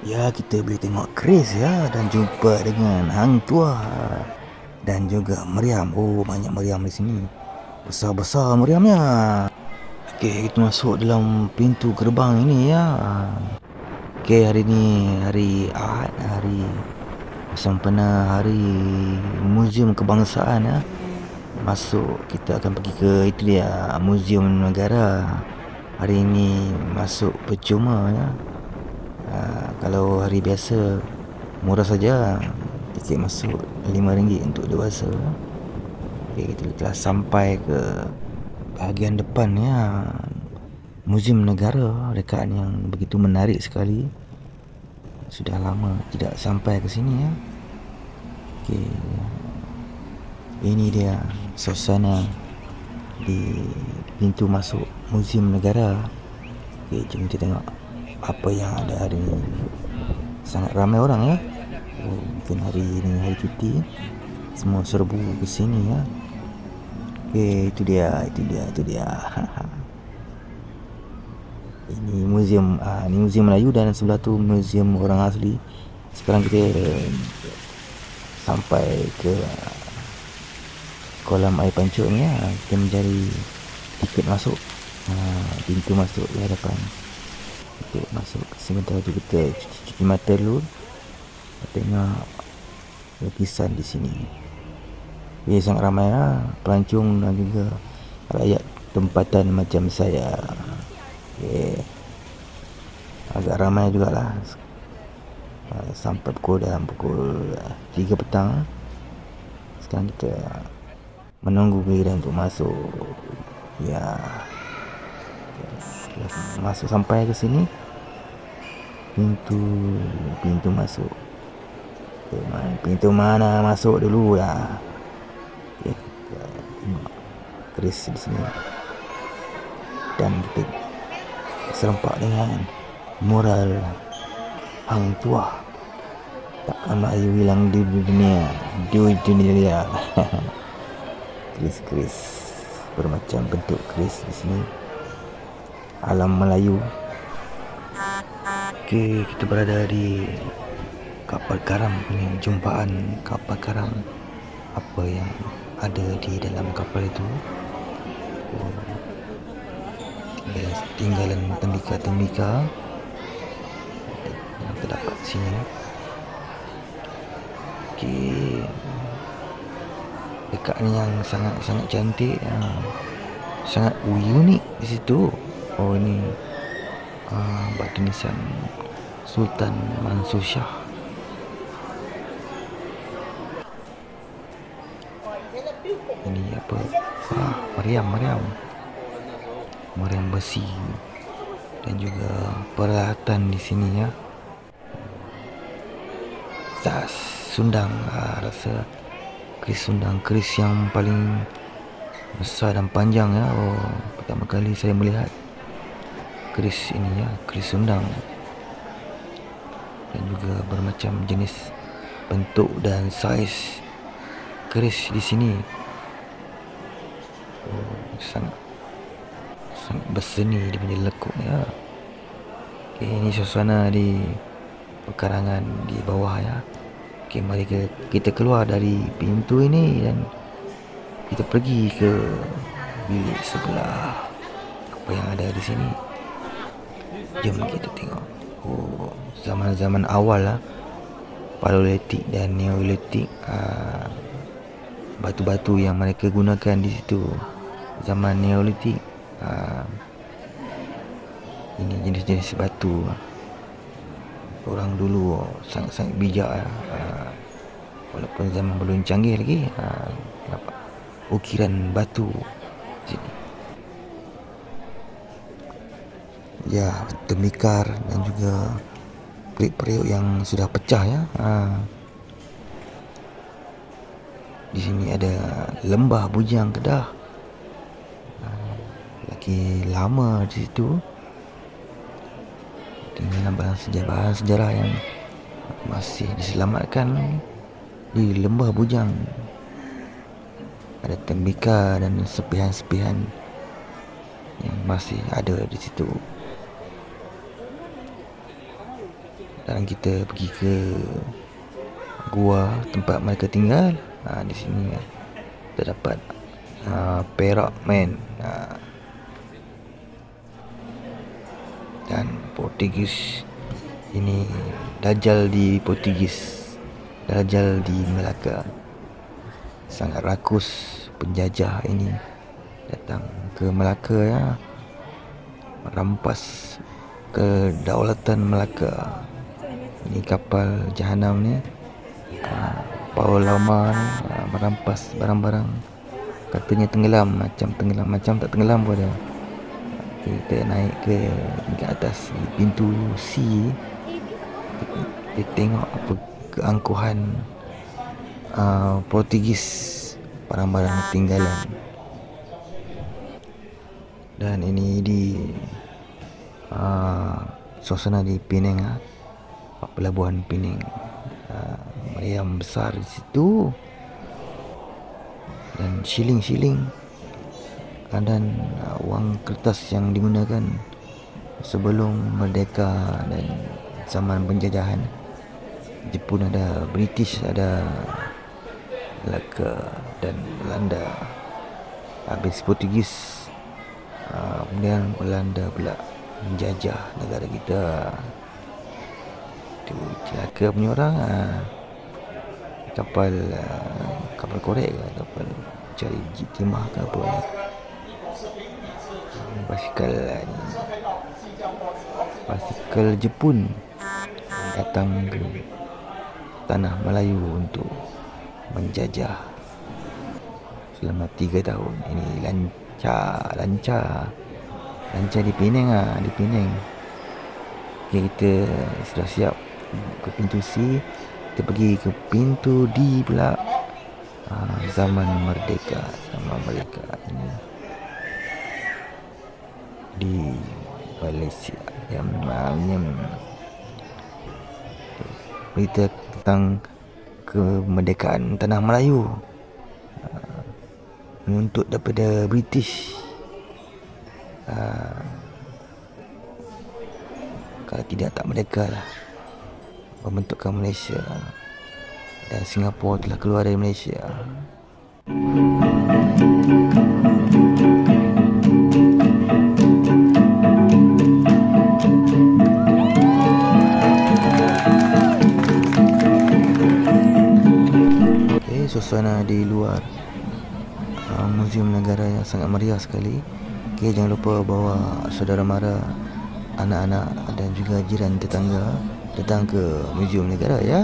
Ya, kita boleh tengok Chris ya, dan jumpa dengan Hang Tuah dan juga meriam. Oh, banyak meriam di sini. Besar-besar meriamnya. Okey, kita masuk dalam pintu gerbang ini ya. Okey, hari ni hari Ahad, hari sempena hari Muzium Kebangsaan ya. Masuk, kita akan pergi ke itu dia, Muzium Negara. Hari ini masuk percuma ya. Kalau hari biasa murah saja, tiket masuk RM5 untuk dewasa. Okay, kita telah sampai ke bahagian depan ya, Muzium Negara. Rekaan yang begitu menarik sekali. Sudah lama tidak sampai ke sini ya. Okay, ini dia suasana di pintu masuk Muzium Negara. Okay, jom kita tengok apa yang ada hari ini. Sangat ramai orang ya. Mungkin hari ini hari cuti, semua serbu ke sini ya. Okey, itu dia. Ini muzium, ini muzium Melayu dan sebelah tu muzium orang asli. Sekarang kita sampai ke kolam air pancur ni ya. Kita mencari tiket masuk, pintu masuk di hadapan. Tiket masuk. Sementara tu kita cuci mata dulu, tengok lukisan di sini. Sangat ramai ya, pelancong dan juga rakyat tempatan macam saya. Agak ramai jugalah. Sampai dalam pukul 3 petang. Sekarang kita menunggu giliran untuk masuk. Ya, masuk sampai ke sini. Pintu masuk. Pintu mana masuk dulu lah. Chris di sini, dan kita serempak dengan mural Hang Tuah. Takkan Melayu hilang di dunia. Chris bermacam bentuk Chris di sini. Alam Melayu. Okey, kita berada di kapal karam ini, jumpaan kapal karam. Apa yang ada di dalam kapal itu? Tinggalan tembika yang terdapat di sini. Okey, dekat ni yang sangat cantik, sangat unik di situ. Oh, ini batu nisan Sultan Mansur Shah. Ini apa? Meriam besi dan juga peralatan di sini ya. Sas Sundang, rasa keris yang paling besar dan panjang ya. Pertama kali saya melihat keris ini ya, keris Sundang. Dan juga bermacam jenis bentuk dan saiz keris di sini. Sangat berseni dia punya lekuk ya. Okay, ini suasana di pekarangan di bawah ya. Okay, mari kita keluar dari pintu ini dan kita pergi ke bilik sebelah. Apa yang ada di sini? Jom kita tengok. Zaman-zaman awal lah, Paleolitik dan Neolitik. Batu-batu yang mereka gunakan di situ zaman Neolitik. Ini jenis-jenis batu. Orang dulu sangat bijak ya. Walaupun zaman belum canggih lagi, dapat ukiran batu sini. Ya, tembikar dan juga periuk-periuk yang sudah pecah ya. Di sini ada lembah Bujang Kedah. Lagi lama di situ. Tinggalan bahan sejarah yang masih diselamatkan di lembah Bujang. Ada tembikar dan sepihan-sepihan yang masih ada di situ. Sekarang kita pergi ke gua tempat mereka tinggal. Di sini kita dapat perak man, dan Portugis. Ini Dajjal di Portugis, Dajjal di Melaka. Sangat rakus penjajah ini datang ke Melaka ya, merampas kedaulatan Melaka. Ini kapal Jahanam ni, Paul Lama ni, merampas barang-barang. Katanya tenggelam, macam tak tenggelam pun ada. Kita naik ke tingkat atas pintu C. Kita tengok apa keangkuhan Portugis, barang-barang tinggalan. Dan ini di suasana di Penang, pelabuhan Penang. Meriam besar di situ, dan shilling dan wang kertas yang digunakan sebelum merdeka dan zaman penjajahan Jepun. Ada British, ada Melaka dan Belanda. Habis Portugis, kemudian Belanda pula menjajah negara kita. Itu celaka punya orang. Kapal korek ke, kapal cari timah ke apa ni. Basikal Jepun datang ke tanah Melayu untuk menjajah selama 3 tahun. Ini lancar di Penang. Di Penang kita sudah siap ke pintu C. Kita pergi ke pintu D pula. Zaman merdeka ini di Malaysia. Berita tentang kemerdekaan tanah Melayu, menuntut daripada British. Kalau tidak, tak merdeka lah. Pembentukan Malaysia, dan Singapura telah keluar dari Malaysia. Suasana di luar Muzium Negara yang sangat meriah sekali. Jangan lupa bawa saudara mara, anak-anak dan juga jiran tetangga datang ke Muzium Negara ya.